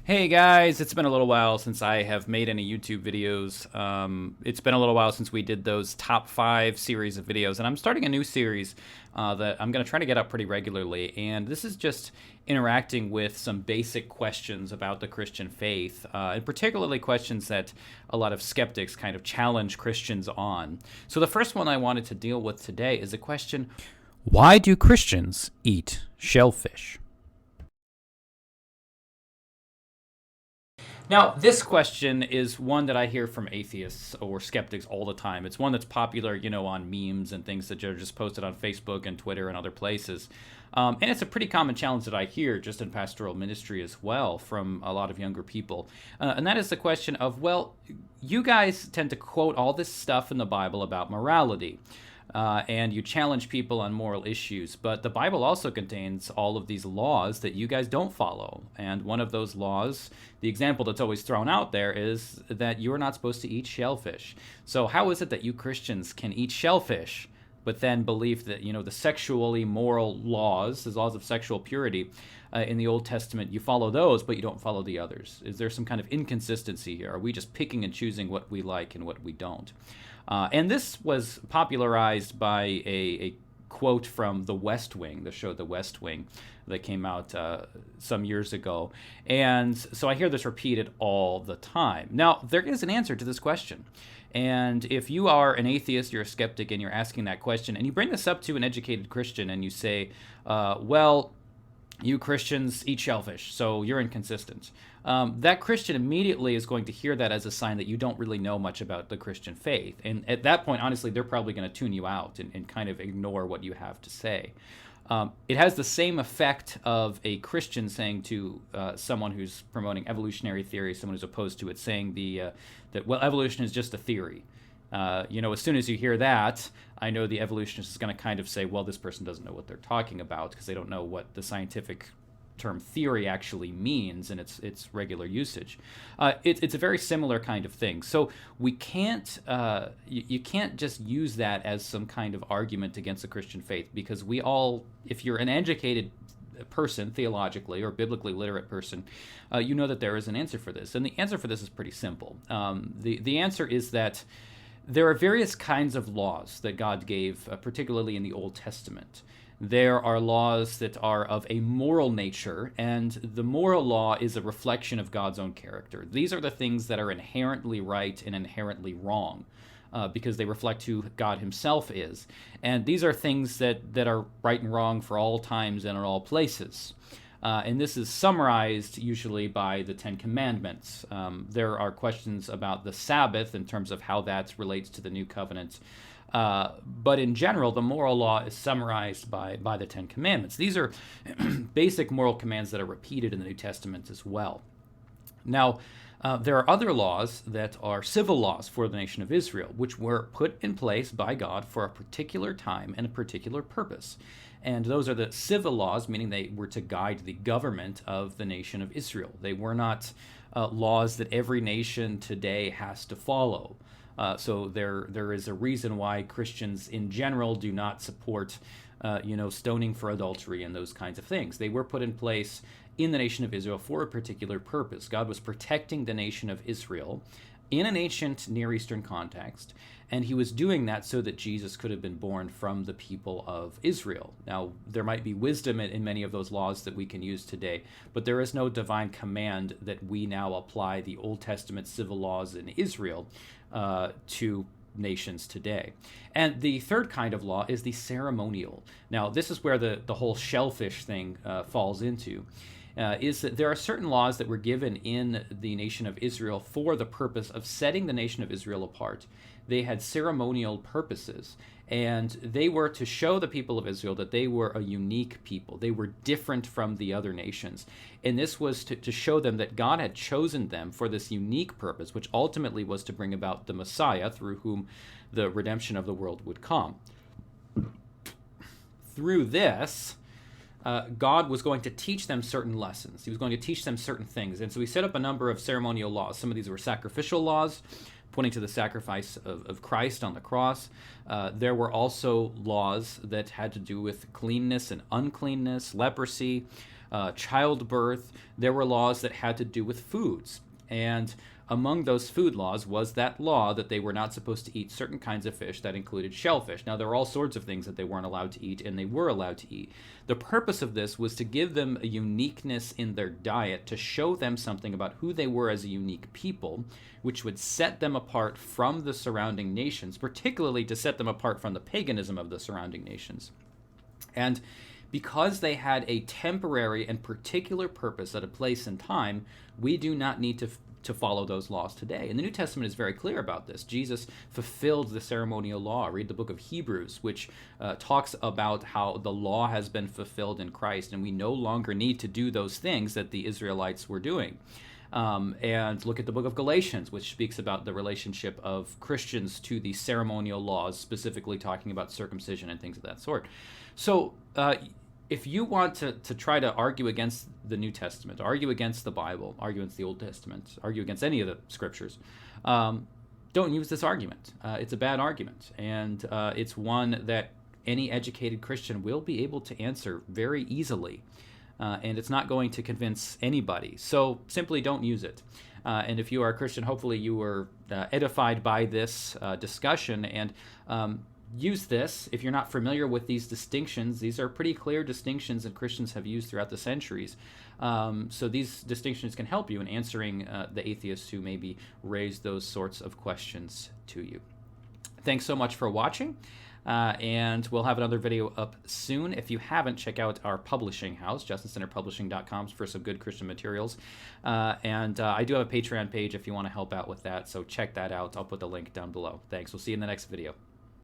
Hey guys, it's been a little while since I have made any YouTube videos. It's been a little while since we did those top 5 series of videos, and I'm starting a new series that I'm going to try to get up pretty regularly. And this is just interacting with some basic questions about the Christian faith, and particularly questions that a lot of skeptics kind of challenge Christians on. So the first one I wanted to deal with today is a question: why do Christians eat shellfish? Now, this question is one that I hear from atheists or skeptics all the time. It's one that's popular, on memes and things that are just posted on Facebook and Twitter and other places. And it's a pretty common challenge that I hear just in pastoral ministry as well from a lot of younger people. And that is the question of, well, you guys tend to quote all this stuff in the Bible about morality. And you challenge people on moral issues. But the Bible also contains all of these laws that you guys don't follow. And one of those laws, the example that's always thrown out there, is that you're not supposed to eat shellfish. So how is it that you Christians can eat shellfish, but then believe that, the sexually moral laws, the laws of sexual purity, in the Old Testament, you follow those, but you don't follow the others? Is there some kind of inconsistency here? Are we just picking and choosing what we like and what we don't? And this was popularized by a quote from The West Wing, the show The West Wing, that came out some years ago. And so I hear this repeated all the time. Now, there is an answer to this question. And if you are an atheist, you're a skeptic, and you're asking that question, and you bring this up to an educated Christian and you say, well, you Christians eat shellfish, so you're inconsistent. That Christian immediately is going to hear that as a sign that you don't really know much about the Christian faith. And at that point, honestly, they're probably going to tune you out and kind of ignore what you have to say. It has the same effect of a Christian saying to someone who's promoting evolutionary theory, someone who's opposed to it, saying that, well, evolution is just a theory. As soon as you hear that, I know the evolutionist is going to kind of say, well, this person doesn't know what they're talking about because they don't know what the scientific term theory actually means in its regular usage. It's a very similar kind of thing. So we can't, you can't just use that as some kind of argument against the Christian faith, because we all, if you're an educated person theologically or biblically literate person, you know that there is an answer for this. And the answer for this is pretty simple. The answer is that there are various kinds of laws that God gave, particularly in the Old Testament. There are laws that are of a moral nature, and the moral law is a reflection of God's own character. These are the things that are inherently right and inherently wrong, because they reflect who God himself is. And these are things that are right and wrong for all times and in all places. And this is summarized usually by the Ten Commandments. There are questions about the Sabbath in terms of how that relates to the New Covenant. But in general, the moral law is summarized by the Ten Commandments. These are basic moral commands that are repeated in the New Testament as well. Now, there are other laws that are civil laws for the nation of Israel, which were put in place by God for a particular time and a particular purpose. And those are the civil laws, meaning they were to guide the government of the nation of Israel. They were not laws that every nation today has to follow. So there is a reason why Christians in general do not support, stoning for adultery and those kinds of things. They were put in place in the nation of Israel for a particular purpose. God was protecting the nation of Israel in an ancient Near Eastern context, and he was doing that so that Jesus could have been born from the people of Israel. Now, there might be wisdom in many of those laws that we can use today, but there is no divine command that we now apply the Old Testament civil laws in Israel to nations today. And the third kind of law is the ceremonial. Now, this is where the whole shellfish thing falls into. Is that there are certain laws that were given in the nation of Israel for the purpose of setting the nation of Israel apart. They had ceremonial purposes, and they were to show the people of Israel that they were a unique people. They were different from the other nations. And this was to show them that God had chosen them for this unique purpose, which ultimately was to bring about the Messiah, through whom the redemption of the world would come. Through this, God was going to teach them certain lessons. He was going to teach them certain things. And so he set up a number of ceremonial laws. Some of these were sacrificial laws, pointing to the sacrifice of Christ on the cross. There were also laws that had to do with cleanness and uncleanness, leprosy. childbirth. There were laws that had to do with foods. And among those food laws was that law that they were not supposed to eat certain kinds of fish that included shellfish. Now, there were all sorts of things that they weren't allowed to eat, and they were allowed to eat. The purpose of this was to give them a uniqueness in their diet, to show them something about who they were as a unique people, which would set them apart from the surrounding nations, particularly to set them apart from the paganism of the surrounding nations. And because they had a temporary and particular purpose at a place and time, we do not need to follow those laws today. And the New Testament is very clear about this. Jesus fulfilled the ceremonial law. Read the book of Hebrews, which talks about how the law has been fulfilled in Christ, and we no longer need to do those things that the Israelites were doing. And look at the book of Galatians, which speaks about the relationship of Christians to the ceremonial laws, specifically talking about circumcision and things of that sort. So if you want to try to argue against the New Testament, argue against the Bible, argue against the Old Testament, argue against any of the scriptures, don't use this argument. It's a bad argument, and it's one that any educated Christian will be able to answer very easily, and it's not going to convince anybody. So simply don't use it. And if you are a Christian, hopefully you were edified by this discussion, and use this. If you're not familiar with these distinctions, these are pretty clear distinctions that Christians have used throughout the centuries. So these distinctions can help you in answering the atheists who maybe raise those sorts of questions to you. Thanks so much for watching, and we'll have another video up soon. If you haven't, check out our publishing house, justincenterpublishing.com, for some good Christian materials. And I do have a Patreon page if you want to help out with that, so check that out. I'll put the link down below. Thanks. We'll see you in the next video.